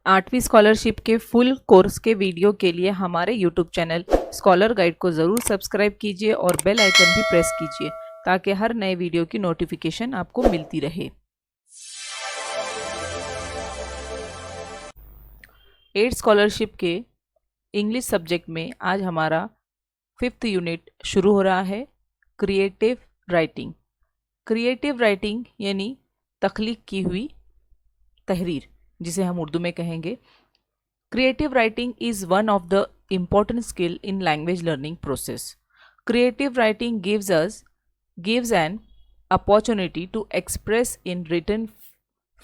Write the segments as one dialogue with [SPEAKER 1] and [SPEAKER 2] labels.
[SPEAKER 1] 8वीं स्कॉलरशिप के full course के वीडियो के लिए हमारे यूट्यूब चैनल स्कॉलर गाइड को ज़रूर सब्सक्राइब कीजिए और बेल आइकन भी प्रेस कीजिए ताकि हर नए वीडियो की नोटिफिकेशन आपको मिलती रहे। 8 स्कॉलरशिप के इंग्लिश सब्जेक्ट में आज हमारा 5th यूनिट शुरू हो रहा है, क्रिएटिव राइटिंग। क्रिएटिव राइटिंग यानी तख्लीक की हुई तहरीर, जिसे हम उर्दू में कहेंगे। Creative writing is one of the important skill in language learning process. Creative writing gives an opportunity to express in written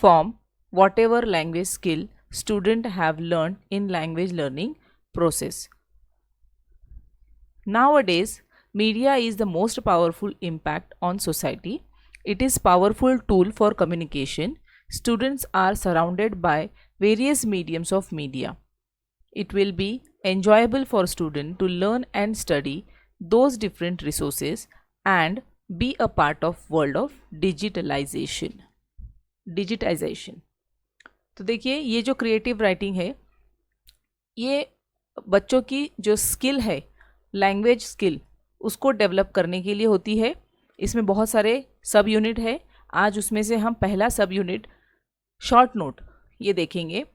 [SPEAKER 1] form whatever language skill student have learned in language learning process. Nowadays, media is the most powerful impact on society. It is powerful tool for communication. Students are surrounded by various mediums of media. It will be enjoyable for students to learn and study those different resources and be a part of world of digitization. तो देखिए, ये जो creative writing है, ये बच्चों की जो skill है, लैंग्वेज स्किल, उसको डेवलप करने के लिए होती है। इसमें बहुत सारे सब यूनिट है। आज उसमें से हम पहला सब यूनिट शॉर्ट नोट ये देखेंगे।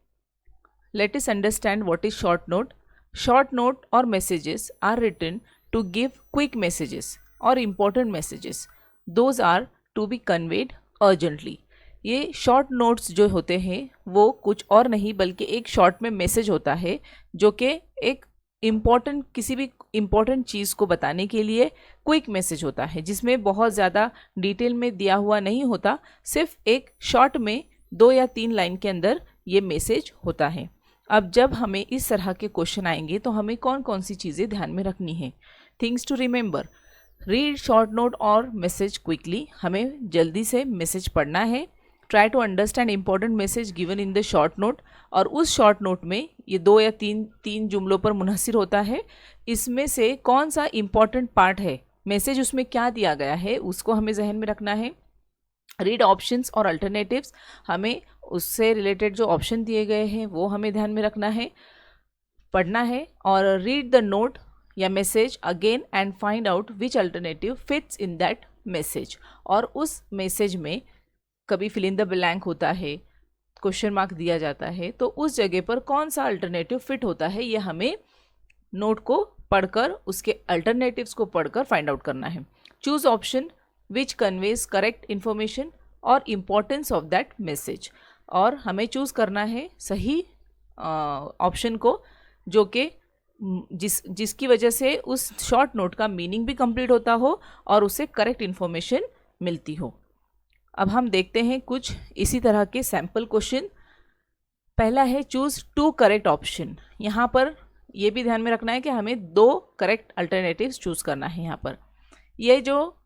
[SPEAKER 1] Let us understand what is short note. Short note और messages are written to give quick messages और important messages. Those are to be conveyed urgently. ये शॉर्ट नोट्स जो होते हैं वो कुछ और नहीं बल्कि एक शॉर्ट में मैसेज होता है जो कि एक इम्पॉर्टेंट, किसी भी इम्पॉर्टेंट चीज़ को बताने के लिए क्विक मैसेज होता है, जिसमें बहुत ज़्यादा डिटेल में दिया हुआ नहीं होता। सिर्फ एक शॉर्ट में 2 या 3 लाइन के अंदर ये मैसेज होता है। अब जब हमें इस तरह के क्वेश्चन आएंगे तो हमें कौन कौन सी चीज़ें ध्यान में रखनी है। Things to remember: read short note और मैसेज क्विकली। हमें जल्दी से मैसेज पढ़ना है। Try to understand important message given in the short note. और उस शॉर्ट नोट में ये 2 या 3 जुमलों पर मुनहसिर होता है। इसमें से कौन सा इंपॉर्टेंट पार्ट है, मैसेज उसमें क्या दिया गया है, उसको हमें जहन में रखना है। रीड ऑप्शंस और अल्टरनेटिव्स, हमें उससे रिलेटेड जो ऑप्शन दिए गए हैं वो हमें ध्यान में रखना है, पढ़ना है। और रीड द नोट या message again and find out which alternative fits in that message. और उस मैसेज में कभी फिल इन द ब्लैंक होता है, क्वेश्चन मार्क दिया जाता है, तो उस जगह पर कौन सा अल्टरनेटिव फिट होता है ये हमें नोट को पढ़कर, उसके अल्टरनेटिव्स को पढ़कर फाइंड आउट करना है। Choose option which conveys correct information और इम्पॉर्टेंस ऑफ दैट मैसेज। और हमें चूज़ करना है सही ऑप्शन को, जो कि जिसकी वजह से उस शॉर्ट नोट का मीनिंग भी कंप्लीट होता हो और उसे करेक्ट इन्फॉर्मेशन मिलती हो। अब हम देखते हैं कुछ इसी तरह के सैम्पल क्वेश्चन। पहला है चूज़ 2 करेक्ट ऑप्शन। यहाँ पर यह भी ध्यान में रखना है कि हमें 2 करेक्ट अल्टरनेटिव्स चूज़ करना है। यहाँ पर ये जो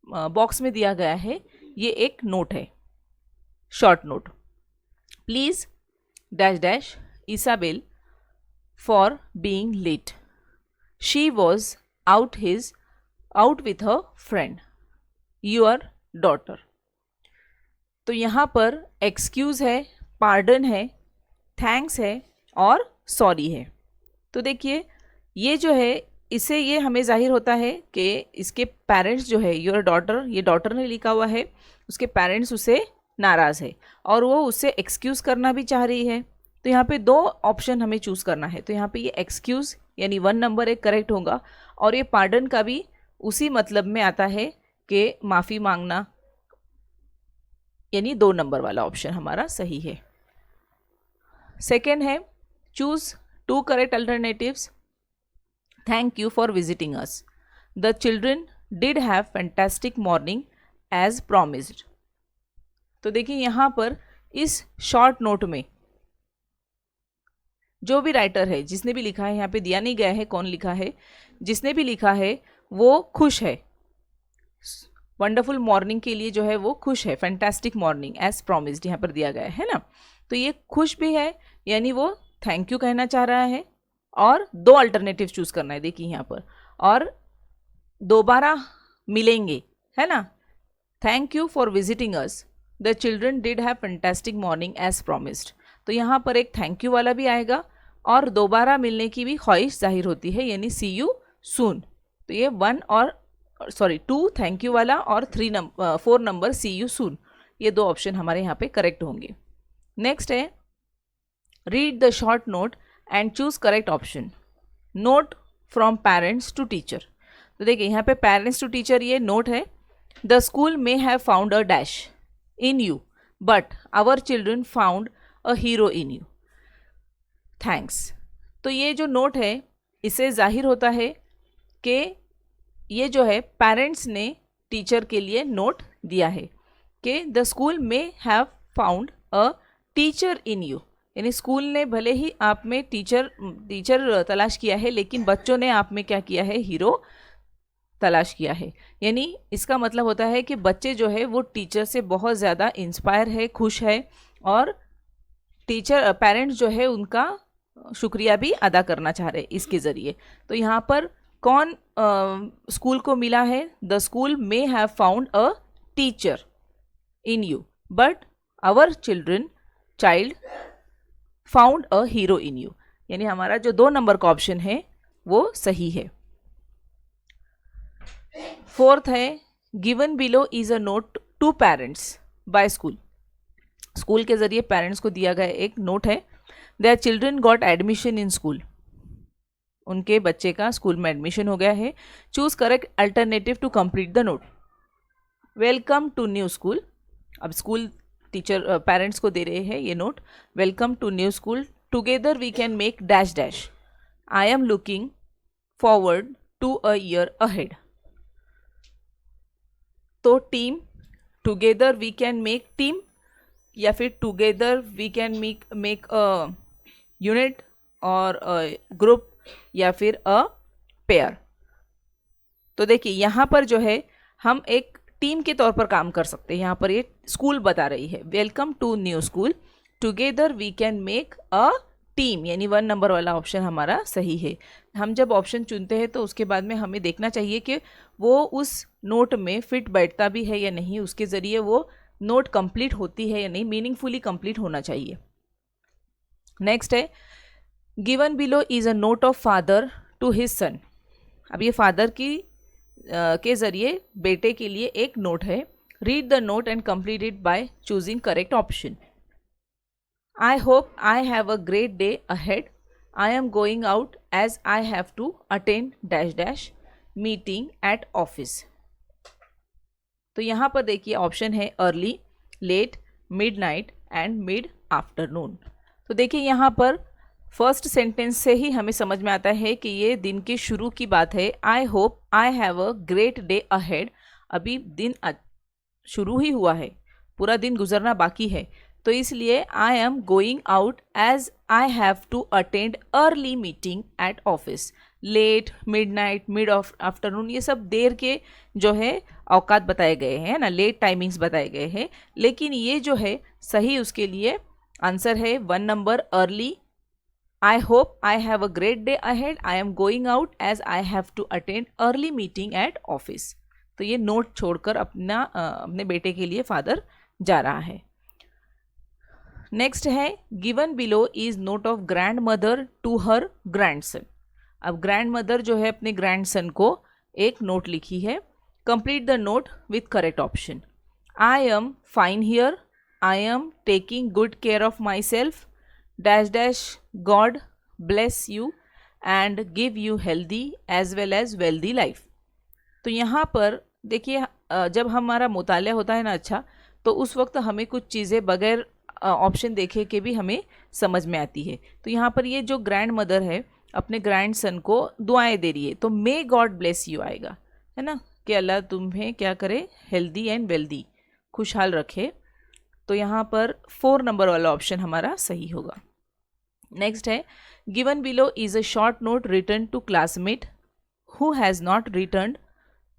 [SPEAKER 1] बॉक्स में दिया गया है ये एक नोट है, short note. Please dash dash Isabel for being late. She was out with her friend, your daughter. तो यहाँ पर एक्सक्यूज़ है, पार्डन है, थैंक्स है और सॉरी है। तो देखिए, ये जो है इससे ये हमें जाहिर होता है कि इसके पेरेंट्स जो है, योर डॉटर, ये डॉटर ने लिखा हुआ है, उसके पेरेंट्स उससे नाराज़ है और वो उससे एक्सक्यूज़ करना भी चाह रही है। तो यहाँ पे 2 ऑप्शन हमें चूज़ करना है। तो यहाँ पे ये एक्सक्यूज़ यानी 1 नंबर एक करेक्ट होगा और ये पार्डन का भी उसी मतलब में आता है कि माफ़ी मांगना, यानी 2 नंबर वाला ऑप्शन हमारा सही है। सेकेंड है choose 2 correct alternatives. Thank you for visiting us. The children did have fantastic morning as promised. तो देखिए, यहाँ पर इस शॉर्ट नोट में जो भी राइटर है, जिसने भी लिखा है, यहाँ पे दिया नहीं गया है कौन लिखा है, जिसने भी लिखा है वो खुश है। वंडरफुल मॉर्निंग के लिए जो है वो खुश है, फैंटास्टिक मॉर्निंग एज प्रॉमिस्ड यहाँ पर दिया गया है ना। तो ये खुश भी है, यानी वो थैंक यू कहना चाह रहा है और 2 अल्टरनेटिव चूज करना है। देखिए यहाँ पर, और दोबारा मिलेंगे, है ना। Thank you for visiting us, the children did have fantastic morning as promised. तो यहाँ पर एक थैंक यू वाला भी आएगा और दोबारा मिलने की भी ख्वाहिश जाहिर होती है, यानी सी यू सून। तो ये 2 थैंक यू वाला और 4 नंबर सी यू सून, ये 2 ऑप्शन हमारे यहाँ पे करेक्ट होंगे। नेक्स्ट है read the short note and choose correct option. Note from parents to teacher. तो देखिए यहाँ पे पेरेंट्स टू टीचर ये नोट है। The school may have found a dash in you but our children found a hero in you, thanks. तो ये जो note है इससे जाहिर होता है कि ये जो है पेरेंट्स ने टीचर के लिए नोट दिया है कि the school may have found a teacher in you, यानी स्कूल ने भले ही आप में टीचर तलाश किया है, लेकिन बच्चों ने आप में क्या किया है, हीरो तलाश किया है। यानी इसका मतलब होता है कि बच्चे जो है वो टीचर से बहुत ज़्यादा इंस्पायर है, खुश है, और पेरेंट्स जो है उनका शुक्रिया भी अदा करना चाह रहे हैं इसके ज़रिए। तो यहाँ पर कौन स्कूल को मिला है, the school may have found a teacher in you but our child found a hero in you, यानी हमारा जो 2 नंबर का ऑप्शन है वो सही है। 4th है given below is a note to parents by school. School के जरिए पेरेंट्स को दिया गया एक नोट है। Their children got admission in school, उनके बच्चे का स्कूल में एडमिशन हो गया है। Choose correct alternative to complete the note. Welcome to new school, अब स्कूल टीचर पेरेंट्स को दे रहे हैं ये note. Welcome to new school, together we can make dash dash, I am looking forward to a year ahead. तो team, together we can make team, या फिर together we can make a unit और group, या फिर a pair. तो देखिए यहाँ पर जो है हम एक टीम के तौर पर काम कर सकते हैं। यहाँ पर ये स्कूल बता रही है welcome to new school, together we can make a team, यानी 1 नंबर वाला ऑप्शन हमारा सही है। हम जब ऑप्शन चुनते हैं तो उसके बाद में हमें देखना चाहिए कि वो उस नोट में फिट बैठता भी है या नहीं, उसके ज़रिए वो नोट कंप्लीट होती है या नहीं, मीनिंगफुली कंप्लीट होना चाहिए। नेक्स्ट है given below is a note of father to his son. अब ये फादर के ज़रिए बेटे के लिए एक नोट है। Read the note and complete it by choosing correct option. I hope I have a great day ahead. I am going out as I have to attend dash dash meeting at office. तो यहाँ पर देखिए option है early, late, midnight and mid afternoon. तो देखिए यहाँ पर first sentence से ही हमें समझ में आता है कि ये दिन के शुरू की बात है। आई hope I have a great day ahead, अभी दिन शुरू ही हुआ है, पूरा दिन गुजरना बाकी है। तो इसलिए I am going out as I have to attend early meeting at office. Late, midnight, mid of afternoon, ये सब देर के जो है औकात बताए गए हैं ना, लेट टाइमिंग्स बताए गए हैं, लेकिन ये जो है सही उसके लिए आंसर है 1 number early. I hope I have a great day ahead, I am going out as I have to attend early meeting at office. तो ये नोट छोड़कर अपने बेटे के लिए फादर जा रहा है। नेक्स्ट है given below is note of grand mother to her grandson. अब ग्रैंड मदर जो है अपने ग्रैंडसन को एक नोट लिखी है। Complete the note with correct option. I am fine here, I am taking good care of my self, dash dash God bless you and give you healthy as well as wealthy life. तो यहाँ पर देखिए जब हमारा मुतालिया होता है ना अच्छा, तो उस वक्त हमें कुछ चीज़ें बगैर ऑप्शन देखे के भी हमें समझ में आती है। तो यहाँ पर ये जो ग्रैंड मदर है अपने ग्रैंड सन को दुआएं दे रही है, तो मे गॉड ब्लेस यू आएगा, है ना, कि अल्लाह तुम्हें क्या करे, हेल्दी एंड वेल्दी, खुशहाल रखे। तो यहाँ पर 4 नंबर वाला ऑप्शन हमारा सही होगा। नेक्स्ट है given below is a short note return to classmate who has not return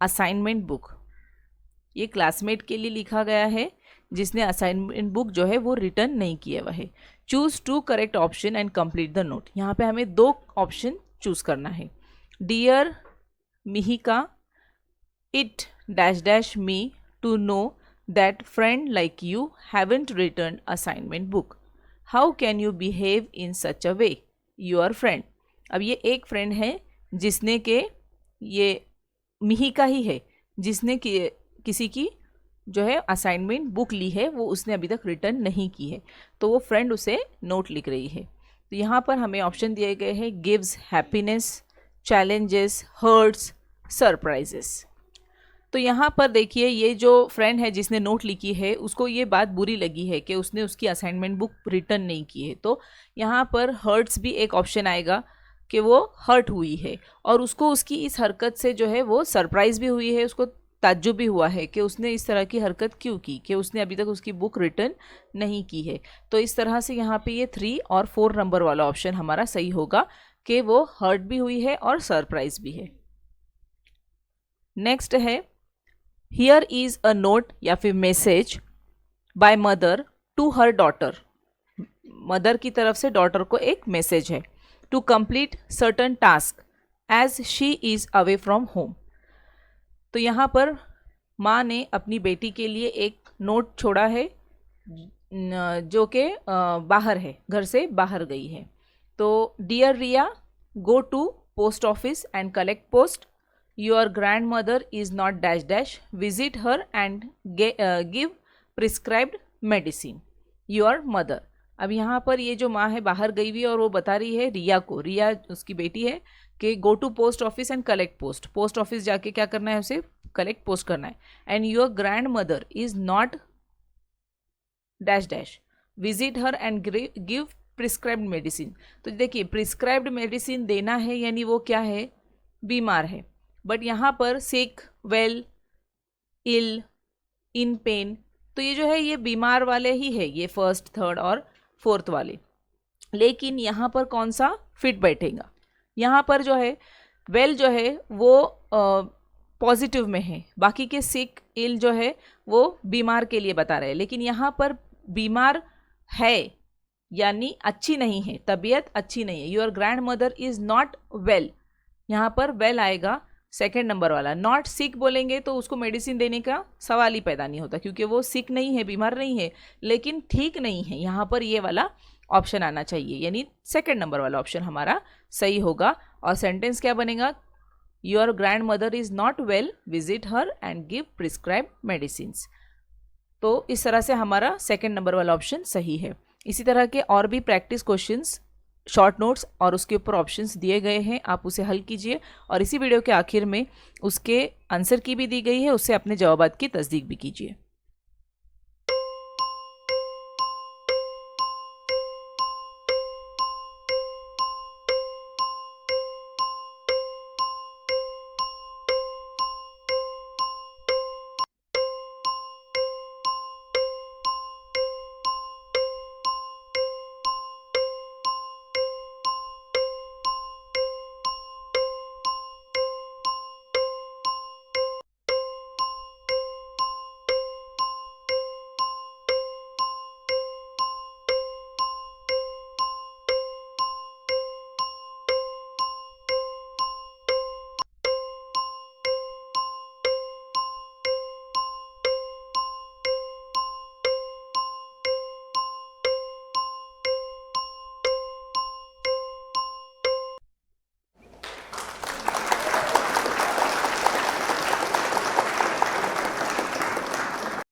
[SPEAKER 1] assignment book. ये क्लासमेट के लिए लिखा गया है जिसने असाइनमेंट बुक जो है वो रिटर्न नहीं किया हुआ है। Choose 2 correct option and complete the note. यहाँ पे हमें 2 ऑप्शन चूज करना है। Dear Mihika, it dash dash me to know that friend like you haven't return assignment book. How can you behave in such a way, your friend. अब ये एक friend है जिसने के, ये मिहिका ही है जिसने किसी की जो है असाइनमेंट बुक ली है, वो उसने अभी तक रिटर्न नहीं की है, तो वो फ्रेंड उसे नोट लिख रही है। तो यहाँ पर हमें ऑप्शन दिए गए हैं gives happiness, challenges, hurts, surprises. तो यहाँ पर देखिए ये जो फ्रेंड है जिसने नोट लिखी है उसको ये बात बुरी लगी है कि उसने उसकी असाइनमेंट बुक रिटर्न नहीं की है, तो यहाँ पर हर्ट्स भी एक ऑप्शन आएगा कि वो हर्ट हुई है और उसको उसकी इस हरकत से जो है वो सरप्राइज भी हुई है, उसको ताज्जुब भी हुआ है कि उसने इस तरह की हरकत क्यों की, कि उसने अभी तक उसकी बुक रिटर्न नहीं की है। तो इस तरह से यहाँ पे ये 3 और 4 नंबर वाला ऑप्शन हमारा सही होगा कि वो हर्ट भी हुई है और सरप्राइज भी है। नेक्स्ट है हियर इज अ नोट या फिर message by mother to her daughter. Mother की तरफ से डॉटर को एक मैसेज है, to complete certain task as she is away from home. तो यहाँ पर माँ ने अपनी बेटी के लिए एक नोट छोड़ा है जो कि बाहर है, घर से बाहर गई है। तो dear Riya, go to post office and collect post, your grand mother is not dash dash, visit her and give prescribed medicine, your mother. अब यहाँ पर ये जो माँ है बाहर गई हुई है और वो बता रही है रिया को, रिया उसकी बेटी है, कि go to post office and collect post, post office जाके क्या करना है, उसे कलेक्ट पोस्ट करना है। And your grand mother is not dash dash, visit her and give prescribed medicine. तो देखिए प्रिस्क्राइब्ड मेडिसिन देना है यानी वो क्या है, बीमार है, बट यहाँ पर सिक, वेल, इल, इन पेन, तो ये जो है ये बीमार वाले ही है, ये फर्स्ट, थर्ड और फोर्थ वाले। लेकिन यहाँ पर कौन सा फिट बैठेगा, यहाँ पर जो है वेल जो है वो पॉजिटिव में है, बाकी के सिक, इल जो है वो बीमार के लिए बता रहे हैं, लेकिन यहाँ पर बीमार है यानी अच्छी नहीं है, तबीयत अच्छी नहीं है। Your grand mother is not well, यहाँ पर वेल आएगा सेकेंड नंबर वाला। नॉट सिक बोलेंगे तो उसको मेडिसिन देने का सवाल ही पैदा नहीं होता, क्योंकि वो सिक नहीं है, बीमार नहीं है, लेकिन ठीक नहीं है। यहाँ पर ये वाला ऑप्शन आना चाहिए, यानी सेकेंड नंबर वाला ऑप्शन हमारा सही होगा। और सेंटेंस क्या बनेगा, your grand mother is not well, visit her and give prescribe medicines. तो इस तरह से हमारा सेकेंड नंबर वाला ऑप्शन सही है। इसी तरह के और भी प्रैक्टिस क्वेश्चंस, शॉर्ट नोट्स और उसके ऊपर ऑप्शंस दिए गए हैं, आप उसे हल कीजिए और इसी वीडियो के आखिर में उसके आंसर की भी दी गई है, उससे अपने जवाबात की तस्दीक भी कीजिए।